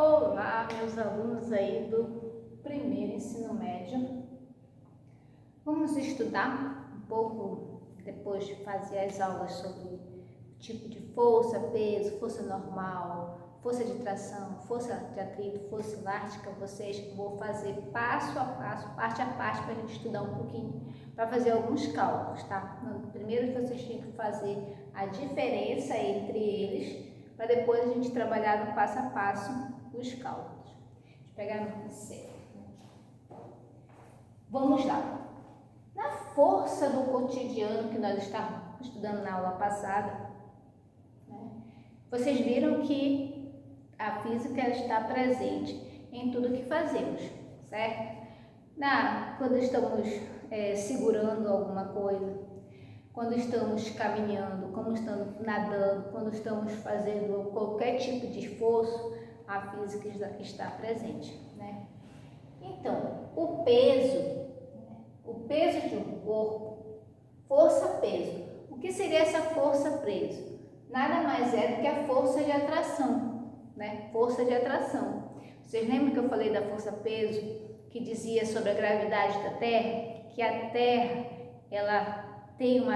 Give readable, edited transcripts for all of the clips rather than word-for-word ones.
Olá, meus alunos aí do primeiro ensino médio. Vamos estudar um pouco, depois de fazer as aulas sobre tipo de força, peso, força normal, força de tração, força de atrito, força elástica. Vocês vou fazer passo a passo, parte a parte, para a gente estudar um pouquinho, para fazer alguns cálculos, tá? Primeiro vocês têm que fazer a diferença entre eles, para depois a gente trabalhar no passo a passo os cálculos. Deixa eu pegar no pincel. Vamos lá. Na força do cotidiano que nós estávamos estudando na aula passada, né, vocês viram que a física está presente em tudo que fazemos, certo? Quando estamos segurando alguma coisa, quando estamos caminhando, quando estamos nadando, quando estamos fazendo qualquer tipo de esforço, a física está presente, né? Então, o peso de um corpo, força-peso. O que seria essa força-peso? Nada mais é do que a força de atração, né? Força de atração. Vocês lembram que eu falei da força-peso, que dizia sobre a gravidade da Terra? Que a Terra, ela tem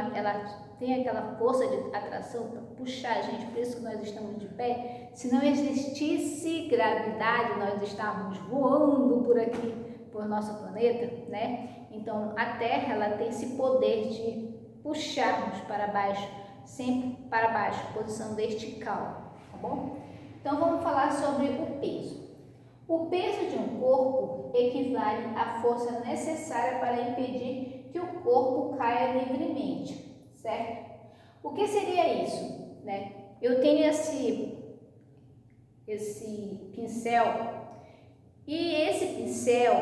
aquela força de atração para puxar a gente, por isso que nós estamos de pé. Se não existisse gravidade, nós estávamos voando por aqui, por nosso planeta, né? Então, a Terra, ela tem esse poder de puxar-nos para baixo, sempre para baixo, posição vertical, tá bom? Então, vamos falar sobre o peso. O peso de um corpo equivale à força necessária para impedir que o corpo caia livremente, certo? O que seria isso, né? Eu tenho esse pincel, e esse pincel,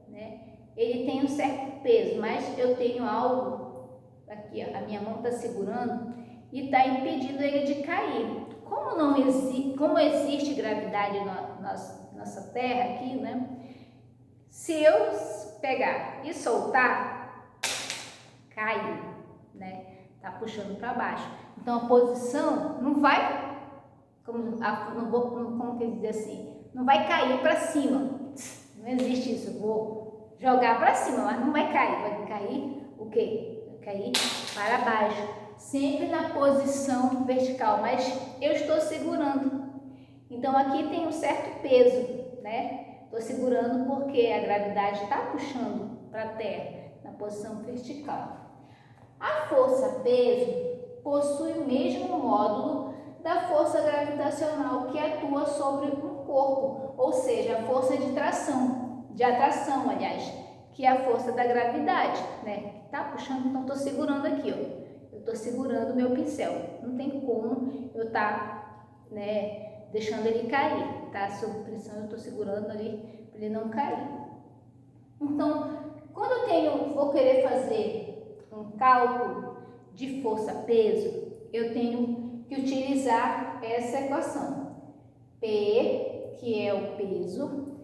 né, ele tem um certo peso, mas eu tenho algo aqui, ó, a minha mão está segurando e está impedindo ele de cair. Como existe gravidade na nossa Terra aqui, né? Se eu pegar e soltar, caiu, né? Tá puxando para baixo. Então a posição não vai, como que diz assim, não vai cair para cima. Não existe isso. Eu vou jogar para cima, mas não vai cair. Vai cair o quê? Vai cair para baixo, sempre na posição vertical, mas eu estou segurando. Então aqui tem um certo peso, né? Estou segurando porque a gravidade está puxando para a Terra na posição vertical. A força-peso possui o mesmo módulo da força gravitacional que atua sobre um corpo, ou seja, a força de atração, aliás, que é a força da gravidade, né? Tá puxando, então estou segurando aqui, ó. Eu estou segurando o meu pincel. Não tem como eu estar, né, deixando ele cair, tá? Sob pressão, eu estou segurando ali para ele não cair. Então, quando eu vou querer fazer um cálculo de força-peso, eu tenho que utilizar essa equação. P, que é o peso,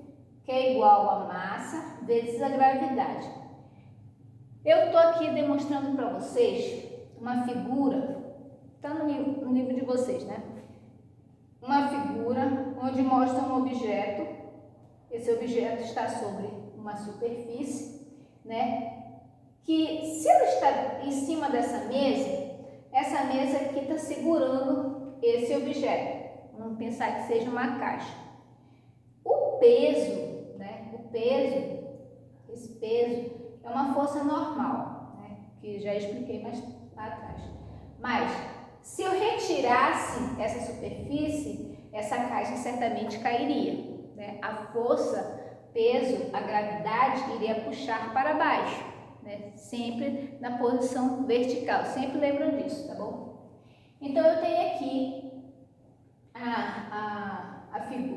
que é igual a massa vezes a gravidade. Eu estou aqui demonstrando para vocês uma figura, está no livro de vocês, né? Uma figura onde mostra um objeto. Esse objeto está sobre uma superfície, né? Que se ela está em cima dessa mesa, essa mesa aqui está segurando esse objeto. Vamos pensar que seja uma caixa. O peso, né? Esse peso é uma força normal, né? Que já expliquei mais lá atrás. Mas se eu retirasse essa superfície, essa caixa certamente cairia, né? A força, peso, a gravidade iria puxar para baixo, né? Sempre na posição vertical. Sempre lembram disso, tá bom? Então eu tenho aqui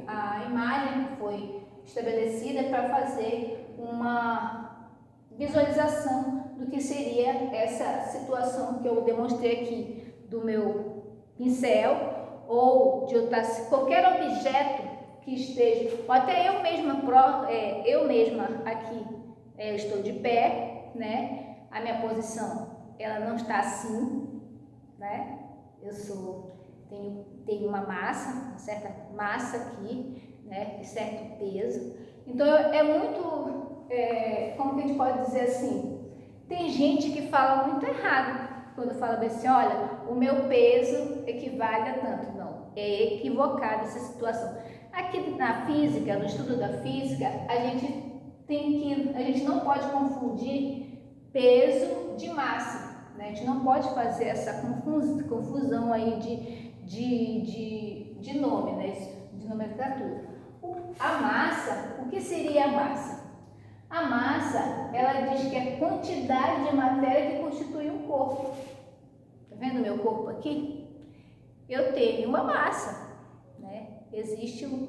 a imagem que foi estabelecida para fazer uma visualização do que seria essa situação que eu demonstrei aqui do meu pincel, ou de qualquer objeto que esteja, ou até eu mesma aqui, estou de pé, né? A minha posição, ela não está assim, né? Tenho uma massa, uma certa massa aqui, né, de certo peso. Então é muito, como que a gente pode dizer assim, tem gente que fala muito errado quando fala bem assim, olha, o meu peso equivale a tanto. Não, é equivocada essa situação. Aqui na física, no estudo da física, a gente não pode confundir peso de massa, né? A gente não pode fazer essa confusão aí de nome, né? De nomenclatura. A massa, o que seria a massa? A massa, ela diz que é a quantidade de matéria que constitui um corpo. Tá vendo o meu corpo aqui? Eu tenho uma massa, né? Existe um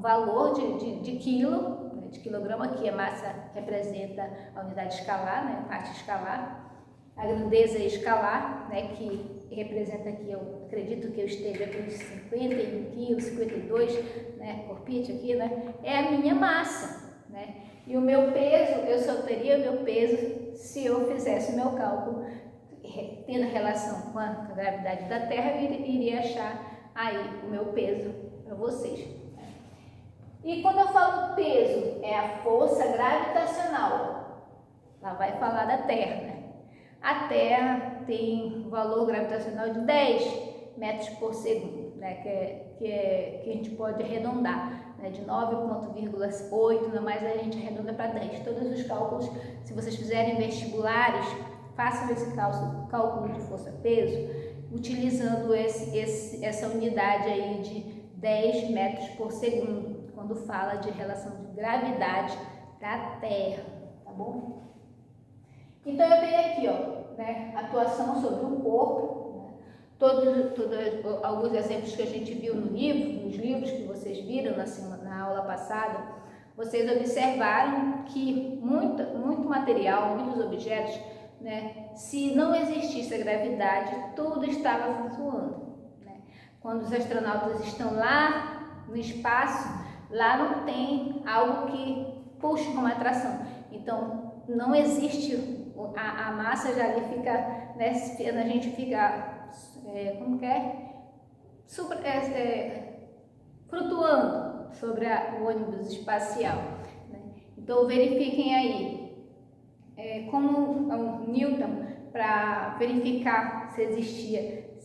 valor de quilo, né? De quilograma, aqui a massa representa a unidade escalar, né? Parte escalar. A grandeza escalar, né? Que representa aqui, eu acredito que eu esteja com 51 quilos, 52, né? Corpite aqui, né? É a minha massa, né? E o meu peso, eu só teria o meu peso se eu fizesse o meu cálculo, tendo relação com a gravidade da Terra, eu iria achar aí o meu peso para vocês. E quando eu falo peso, é a força gravitacional. Lá vai falar da Terra, né? A Terra tem um valor gravitacional de 10 metros por segundo, né? Que a gente pode arredondar, né? De 9,8, mas a gente arredonda para 10. Todos os cálculos, se vocês fizerem vestibulares, façam esse cálculo de força-peso, utilizando essa unidade aí de 10 metros por segundo, quando fala de relação de gravidade da Terra, tá bom? Então eu tenho aqui, ó, né, atuação sobre o corpo, né, alguns exemplos que a gente viu no livro, nos livros que vocês viram na aula passada, vocês observaram que muito material, muitos objetos, né, se não existisse a gravidade, tudo estava flutuando, né? Quando os astronautas estão lá no espaço, lá não tem algo que puxe uma atração, então não existe a massa, já ali fica, né, a gente fica, como que é? Flutuando sobre o ônibus espacial, né? Então verifiquem aí, como o Newton, para verificar se existia,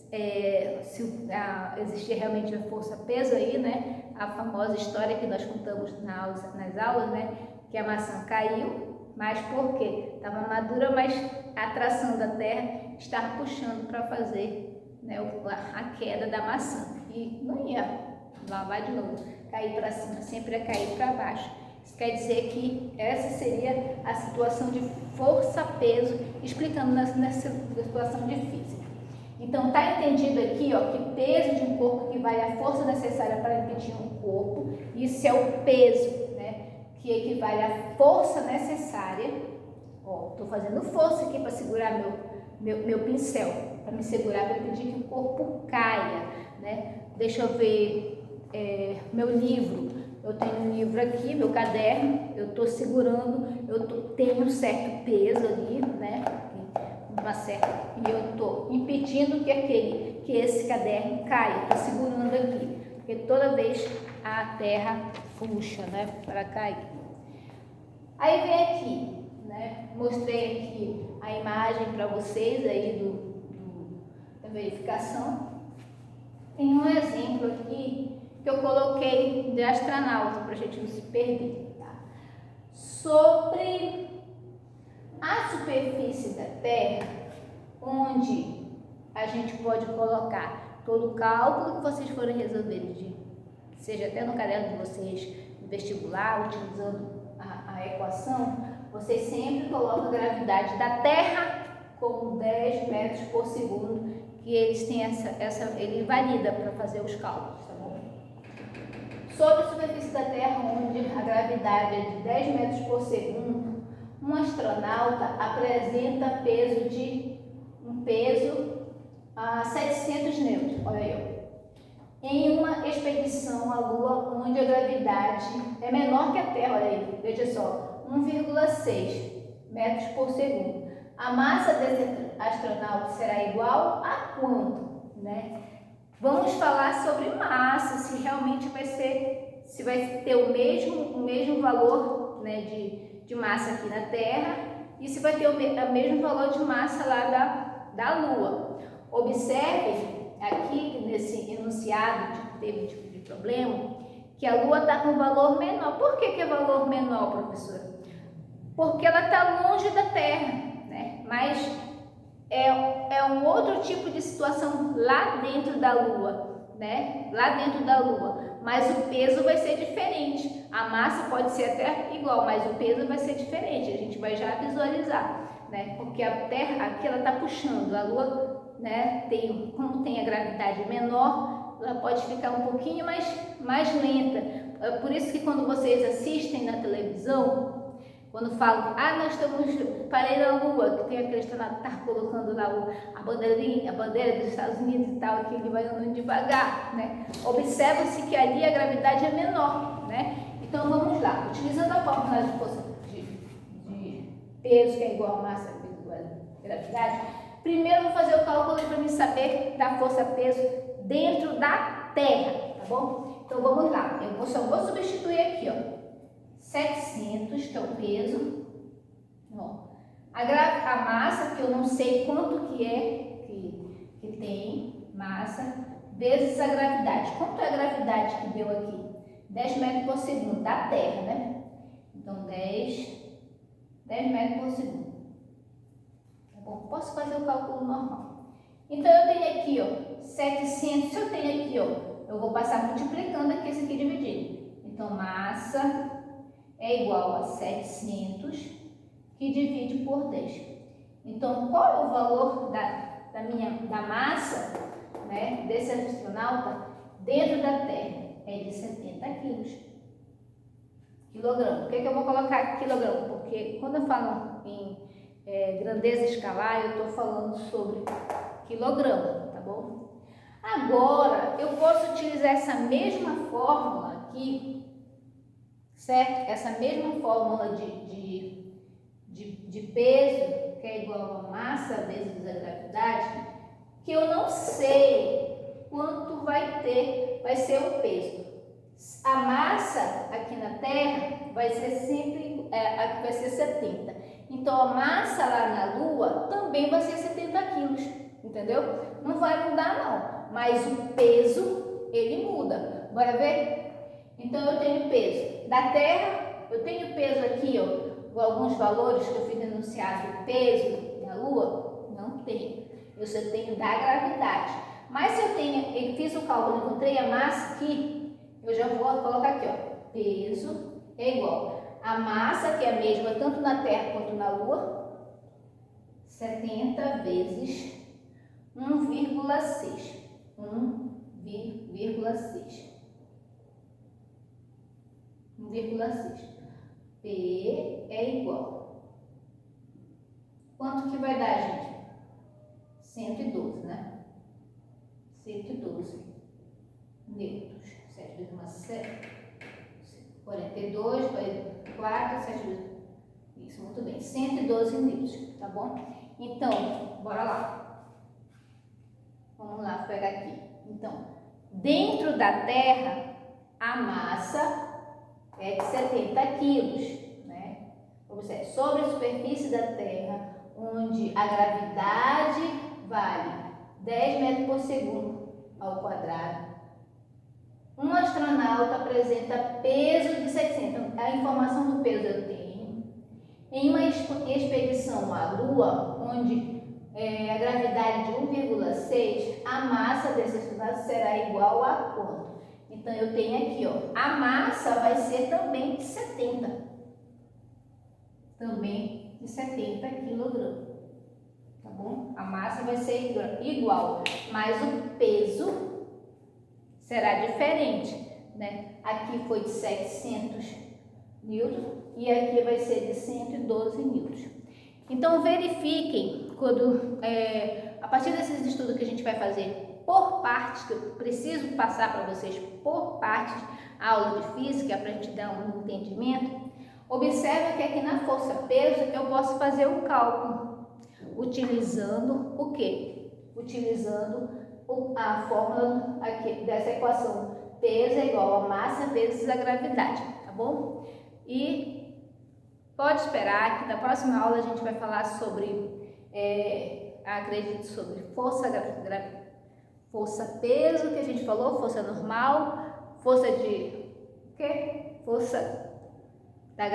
existia realmente a força-peso aí, né? A famosa história que nós contamos nas aulas, né? Que a maçã caiu, mas por quê? Estava madura, mas a atração da Terra estava puxando para fazer, né, a queda da maçã. E não ia, lá vai de novo, cair para cima, sempre ia cair para baixo. Isso quer dizer que essa seria a situação de força-peso, explicando nessa situação de física. Então, está entendido aqui, ó, que peso de um corpo equivale à força necessária para impedir um corpo. Isso é o peso, né, que equivale à força necessária. Ó, estou fazendo força aqui para segurar meu pincel, para me segurar, para impedir que o corpo caia, né? Deixa eu ver, meu livro. Eu tenho um livro aqui, meu caderno, eu estou segurando, tenho um certo peso ali, né? E eu estou impedindo que esse caderno caia, estou segurando aqui, porque toda vez a terra puxa, né, para cair. Aí vem aqui, né, mostrei aqui a imagem para vocês aí da verificação. Tem um exemplo aqui que eu coloquei de astronauta, para a gente não se perder, tá? Sobre a superfície da Terra, onde a gente pode colocar todo o cálculo que vocês forem resolver, seja até no caderno de vocês, no vestibular, utilizando a equação, vocês sempre colocam a gravidade da Terra como 10 metros por segundo, que eles têm ele valida para fazer os cálculos, tá bom? Sobre a superfície da Terra, onde a gravidade é de 10 metros por segundo, um astronauta apresenta um peso a 700 newtons, olha aí, em uma expedição à Lua, onde a gravidade é menor que a Terra, olha aí, veja só, 1,6 metros por segundo. A massa desse astronauta será igual a quanto, né? Vamos falar sobre massa, se realmente vai ser se vai ter o mesmo valor, né, de massa aqui na Terra e se vai ter o mesmo valor de massa lá da Lua. Observe aqui nesse enunciado que teve tipo de problema, que a Lua está com valor menor. Por que é valor menor, professora? Porque ela está longe da Terra, né? Mas é um outro tipo de situação lá dentro da Lua, né? Lá dentro da Lua. Mas o peso vai ser diferente. A massa pode ser até igual, mas o peso vai ser diferente. A gente vai já visualizar, né? Porque a Terra aqui ela está puxando, a Lua, né? Como tem a gravidade menor, ela pode ficar um pouquinho mais lenta. É por isso que quando vocês assistem na televisão, quando falam, nós estamos para ir à Lua, que tem aquele astronauta que está colocando lá a bandeira dos Estados Unidos e tal, que ele vai andando devagar, né? Observa-se que ali a gravidade é menor, né? Então vamos lá, utilizando a fórmula de força de peso, que é igual a massa vezes a gravidade, primeiro eu vou fazer o cálculo para mim saber da força-peso dentro da Terra, tá bom? Então vamos lá, eu só vou substituir aqui, ó. 700, que é o peso, ó. A massa, que eu não sei quanto que é, que tem massa, vezes a gravidade. Quanto é a gravidade que deu aqui? 10 metros por segundo, da Terra, né? Então, 10 metros por segundo. Tá bom? Posso fazer o cálculo normal. Então, eu tenho aqui, ó, 700, se eu tenho aqui, ó, eu vou passar multiplicando aqui, esse aqui dividido. Então, massa é igual a 700, que divide por 10. Então, qual é o valor da massa, né, desse astronauta dentro da Terra? É de 70 quilos. Quilograma. Por que eu vou colocar quilograma? Porque quando eu falo em grandeza escalar, eu estou falando sobre quilograma, tá bom? Agora, eu posso utilizar essa mesma fórmula aqui, certo? Essa mesma fórmula de peso, que é igual a massa vezes a gravidade, que eu não sei quanto vai ser o peso. A massa aqui na Terra vai ser sempre, aqui vai ser 70. Então, a massa lá na Lua também vai ser 70 quilos, entendeu? Não vai mudar não, mas o peso, ele muda. Bora ver? Então, eu tenho peso da Terra, eu tenho peso aqui, ó, alguns valores que eu fiz enunciado, peso da Lua, não tenho. Eu só tenho da gravidade. Mas se eu fiz o cálculo, encontrei a massa aqui, eu já vou colocar aqui, ó, peso é igual a massa, que é a mesma tanto na Terra quanto na Lua, 70 vezes 1,6. 1,6. P é igual. Quanto que vai dar, gente? 112, né? 112 newtons. 7 vezes uma 7. 42, 4, 7 vezes. Isso, muito bem. 112 newtons, tá bom? Então, bora lá. Vamos lá, pegar aqui. Então, dentro da Terra, a massa é de 70 quilos, né? Observe, sobre a superfície da Terra, onde a gravidade vale 10 metros por segundo ao quadrado, um astronauta apresenta peso de 700. A informação do peso eu tenho. Em uma expedição à Lua, onde a gravidade de 1,6, a massa desse astronauta será igual a quanto? Então, eu tenho aqui, ó, a massa vai ser também de 70. Também de 70 quilogramas. Tá bom? A massa vai ser igual, mas o peso será diferente, né? Aqui foi de 700 newtons e aqui vai ser de 112 newtons. Então, verifiquem, a partir desses estudos que a gente vai fazer por partes, que eu preciso passar para vocês por partes, a aula de física, para a gente dar um entendimento, observe que aqui na força-peso eu posso fazer o cálculo, utilizando o quê? Utilizando a fórmula aqui dessa equação, peso é igual a massa vezes a gravidade, tá bom? E pode esperar que na próxima aula a gente vai falar sobre, acredito, sobre força-peso, que a gente falou, força normal, força de, o quê? Força da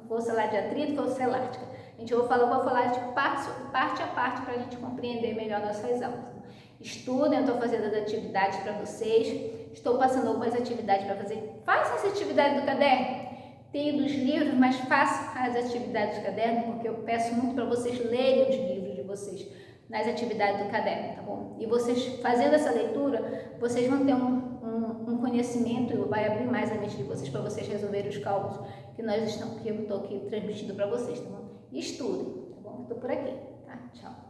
força lá de atrito, força elástica. Vou falar de parte a parte para a gente compreender melhor nossas aulas. Estudem, eu estou fazendo as atividades para vocês, estou passando algumas atividades para fazer. Façam essa atividade do caderno. Tem dos livros, mas façam as atividades do caderno, porque eu peço muito para vocês lerem os livros de vocês nas atividades do caderno, tá bom? E vocês fazendo essa leitura, vocês vão ter um conhecimento, vai abrir mais a mente de vocês para vocês resolverem os cálculos que eu estou aqui transmitindo para vocês, tá bom? E estudem, tá bom? Estou por aqui, tá? Tchau.